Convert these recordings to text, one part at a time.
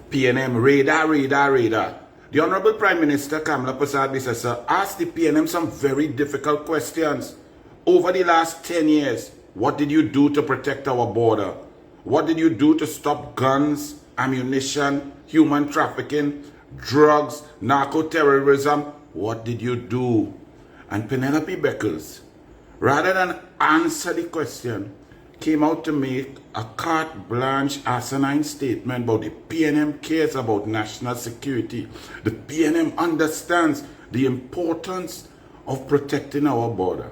PNM, radar. The Honorable Prime Minister Kamala Prasad Bisasa asked the PNM some very difficult questions. Over the last 10 years, what did you do to protect our border? What did you do to stop guns, ammunition, human trafficking, drugs, narco-terrorism? What did you do? And Penelope Beckles, rather than answer the question, came out to make a carte blanche asinine statement about the PNM cares about national security. The PNM understands the importance of protecting our border.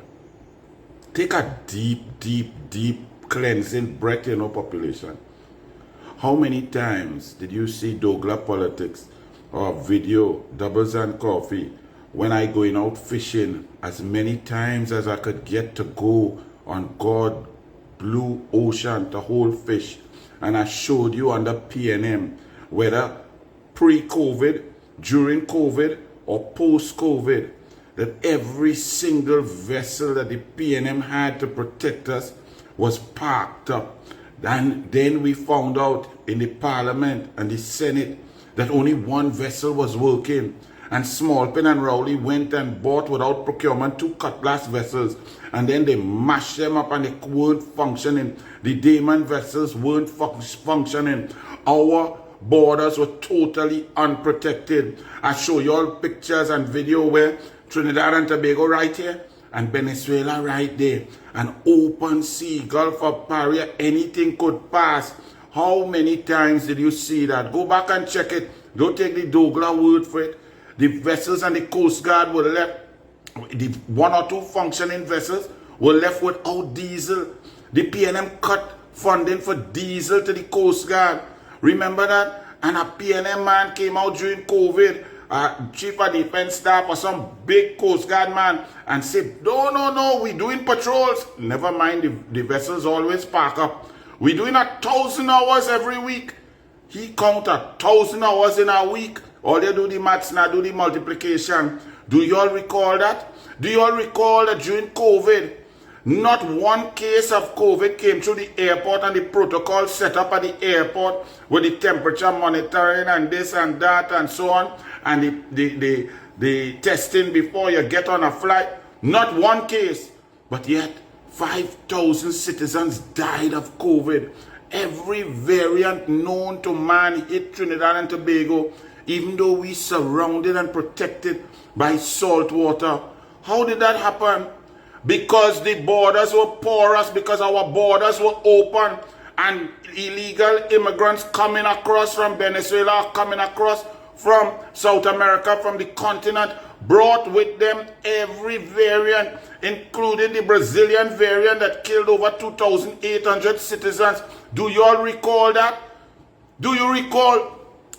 Take a deep cleansing breath in our population. How many times did you see Douglas politics or video, doubles and coffee, when I going out fishing as many times as I could get to go on God blue ocean to hold fish, and I showed you under PNM whether pre-COVID, during COVID or post-COVID, that every single vessel that the PNM had to protect us was parked up. And then we found out in the Parliament and the Senate that only one vessel was working. And Smallpen and Rowley went and bought without procurement 2 cutlass vessels. And then they mashed them up and they weren't functioning. The Damon vessels weren't functioning. Our borders were totally unprotected. I show you all pictures and video where Trinidad and Tobago right here and Venezuela right there. An open sea, Gulf of Paria, anything could pass. How many times did you see that? Go back and check it. Don't take the Douglas word for it. The vessels and the Coast Guard were left, the 1 or 2 functioning vessels were left without diesel. The PNM cut funding for diesel to the Coast Guard. Remember that? And a PNM man came out during COVID, Chief of Defense Staff or some big Coast Guard man, and said, no, we doing patrols. Never mind, the vessels always park up. We doing 1,000 hours every week. He count 1,000 hours in a week. All they do the maths now, do the multiplication. Do you all recall that? Do you all recall that during COVID, not one case of COVID came through the airport and the protocol set up at the airport with the temperature monitoring and this and that and so on, and the testing before you get on a flight? Not one case, but yet 5,000 citizens died of COVID. Every variant known to man hit Trinidad and Tobago, even though we surrounded and protected by salt water. How did that happen? Because the borders were porous, because our borders were open, and illegal immigrants coming across from Venezuela, coming across from South America, from the continent, brought with them every variant, including the Brazilian variant that killed over 2,800 citizens. Do you all recall that? Do you recall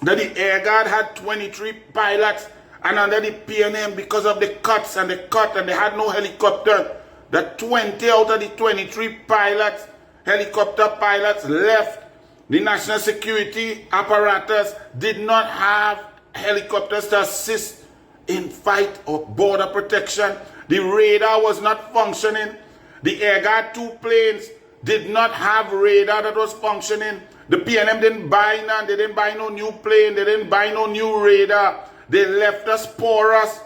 that the Air Guard had 23 pilots, and under the PNM, because of the cuts and they had no helicopter, that 20 out of the 23 pilots, helicopter pilots, left. The national security apparatus did not have helicopters to assist in fight or border protection. The radar was not functioning. The Air Guard 2 planes did not have radar that was functioning. The PNM didn't buy none. They didn't buy no new plane. They didn't buy no new radar. They left us porous.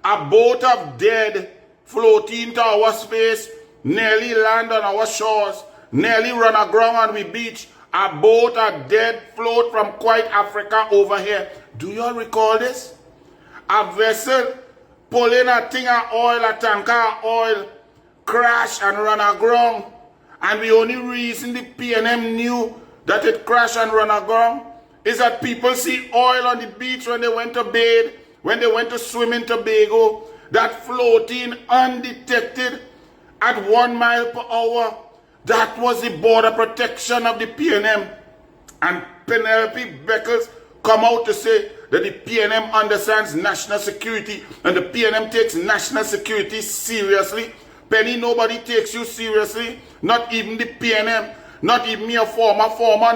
A boat of dead floating to our space, nearly land on our shores, nearly run aground on the beach. A boat of dead float from quite Africa over here. Do you all recall this? A vessel pulling a thing of oil, a tanker of oil, crash and run aground. And the only reason the PNM knew that it crashed and run aground is that people see oil on the beach when they went to bathe, when they went to swim in Tobago, that floating undetected at 1 mile per hour. That was the border protection of the PNM. And Penelope Beckles come out to say that the PNM understands national security and the PNM takes national security seriously. Penny, nobody takes you seriously, not even the PNM. Not even your former,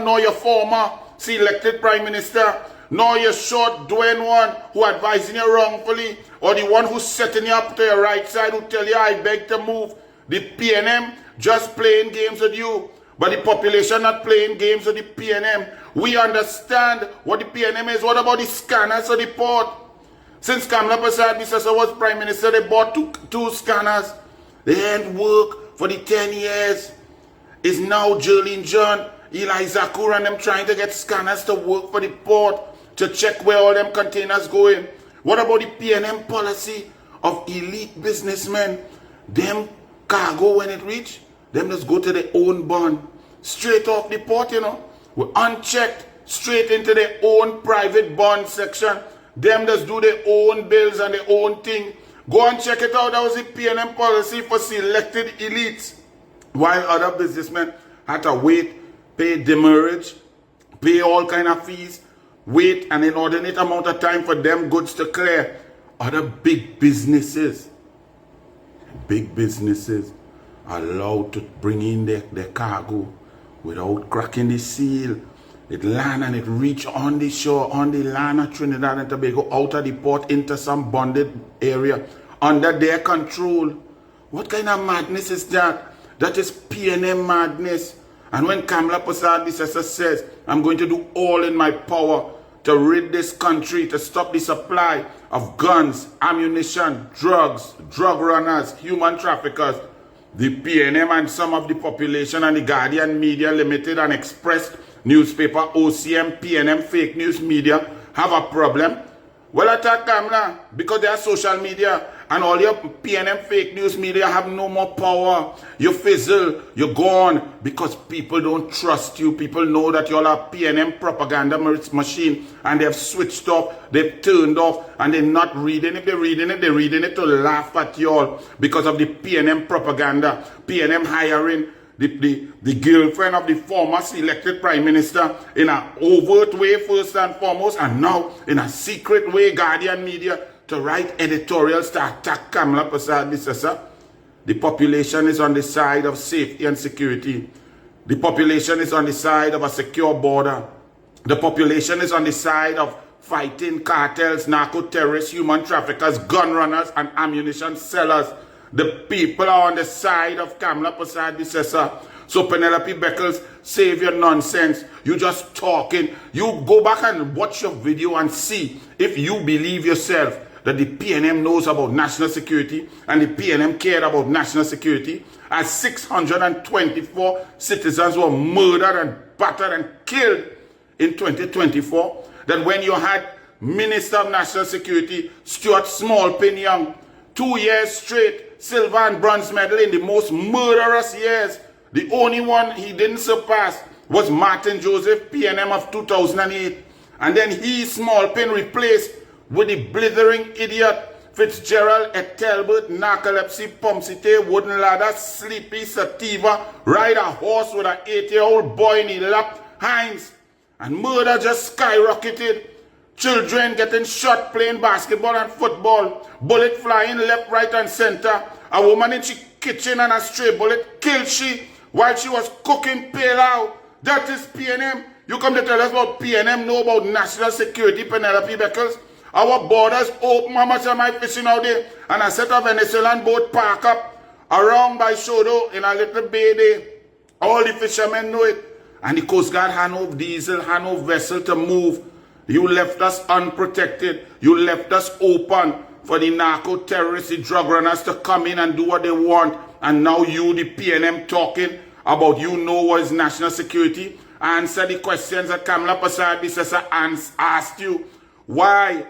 nor your former selected prime minister, nor your short Dwayne one who advising you wrongfully, or the one who's setting you up to your right side who tell you I beg to move. The PNM just playing games with you. But the population not playing games with the PNM. We understand what the PNM is. What about the scanners of the port? Since Kamla Prasad Bisasa was Prime Minister, they bought two scanners. They ain't work for the 10 years. It's now Jolene John, Eli Zakur and them trying to get scanners to work for the port to check where all them containers going. What about the PNM policy of elite businessmen? Them cargo when it reach, them just go to their own bond. Straight off the port, you know. We're unchecked, straight into their own private bond section. Them just do their own bills and their own thing. Go and check it out. That was the PNM policy for selected elites. While other businessmen had to wait, pay demurrage, pay all kind of fees, wait an inordinate amount of time for them goods to clear. Other big businesses are allowed to bring in their cargo without cracking the seal. It land and it reach on the shore, on the land of Trinidad and Tobago, out of the port into some bonded area under their control. What kind of madness is that? That is PNM madness. And when Kamla Prasad Bisasa says, I'm going to do all in my power to rid this country, to stop the supply of guns, ammunition, drugs, drug runners, human traffickers, the PNM and some of the population and the Guardian Media Limited and Express newspaper, OCM, PNM, fake news media have a problem. Well, attack Kamla because they are social media and all your PNM fake news media have no more power. You fizzle, you're gone because people don't trust you. People know that you're a PNM propaganda machine and they've switched off, they've turned off and they're not reading it. They're reading it to laugh at you all because of the PNM propaganda. PNM hiring the girlfriend of the former selected prime minister in an overt way first and foremost, and now in a secret way, Guardian Media, to write editorials to attack Kamla Prasad Bisasa. The population is on the side of safety and security. The population is on the side of a secure border. The population is on the side of fighting cartels, narco-terrorists, human traffickers, gun runners, and ammunition sellers. The people are on the side of Kamla Prasad Bisasa. So Penelope Beckles, save your nonsense. You just talking. You go back and watch your video and see if you believe yourself that the PNM knows about national security and the PNM cared about national security, as 624 citizens were murdered and battered and killed in 2024. That when you had Minister of National Security Stuart Smallpin Young, 2 years straight, silver and bronze medal in the most murderous years. The only one he didn't surpass was Martin Joseph, PNM of 2008. And then he, Smallpin, replaced with the blithering idiot Fitzgerald Etelbert, narcolepsy, Pumsite, wooden ladder, sleepy, sativa, ride a horse with an 8-year-old boy in the lap, Heinz. And murder just skyrocketed. Children getting shot playing basketball and football. Bullet flying left, right, and center. A woman in she kitchen and a stray bullet killed she while she was cooking pilau. That is PNM. You come to tell us about PNM, know about national security, Penelope Beckles. Our borders open. How much am I fishing out there? And a set of Venezuelan boat park up around by Shodo in a little bay there. All the fishermen know it. And the Coast Guard had no diesel, had no vessel to move. You left us unprotected. You left us open for the narco-terrorists, the drug runners to come in and do what they want. And now you, the PNM, talking about you know what is national security. Answer the questions that Kamla Prasad Bisasa asked you. Why,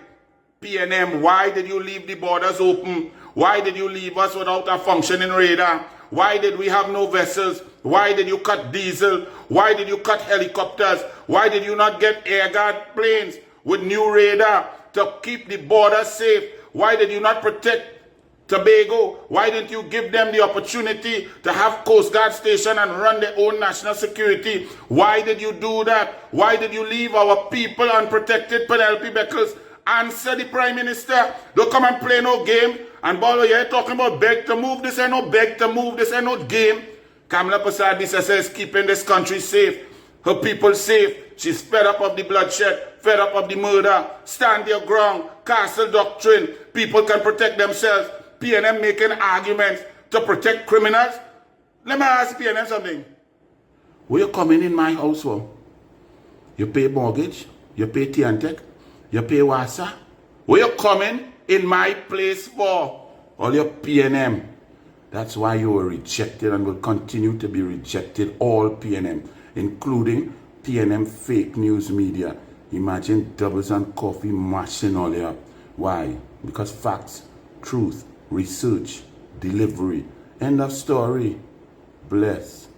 PNM, why did you leave the borders open? Why did you leave us without a functioning radar? Why did we have no vessels? Why did you cut diesel? Why did you cut helicopters? Why did you not get air guard planes with new radar to keep the border safe? Why did you not protect Tobago? Why didn't you give them the opportunity to have Coast Guard station and run their own national security? Why did you do that? Why did you leave our people unprotected, Penelope Beckles? Answer the Prime Minister. Don't come and play no game. And Bolo, you're talking about beg to move. This ain't no beg to move. This ain't no game. Kamla Prasad Bisasa is keeping this country safe. Her people safe. She's fed up of the bloodshed, fed up of the murder. Stand your ground. Castle doctrine. People can protect themselves. PNM making arguments to protect criminals. Let me ask PNM something. Where you coming in my house for? You pay mortgage, you pay T&T, you pay WASA. Where you coming in my place for? All your PNM. That's why you were rejected and will continue to be rejected, all PNM, including PNM fake news media. Imagine doubles and coffee mashing all you up. Why? Because facts, truth, research, delivery. End of story. Bless.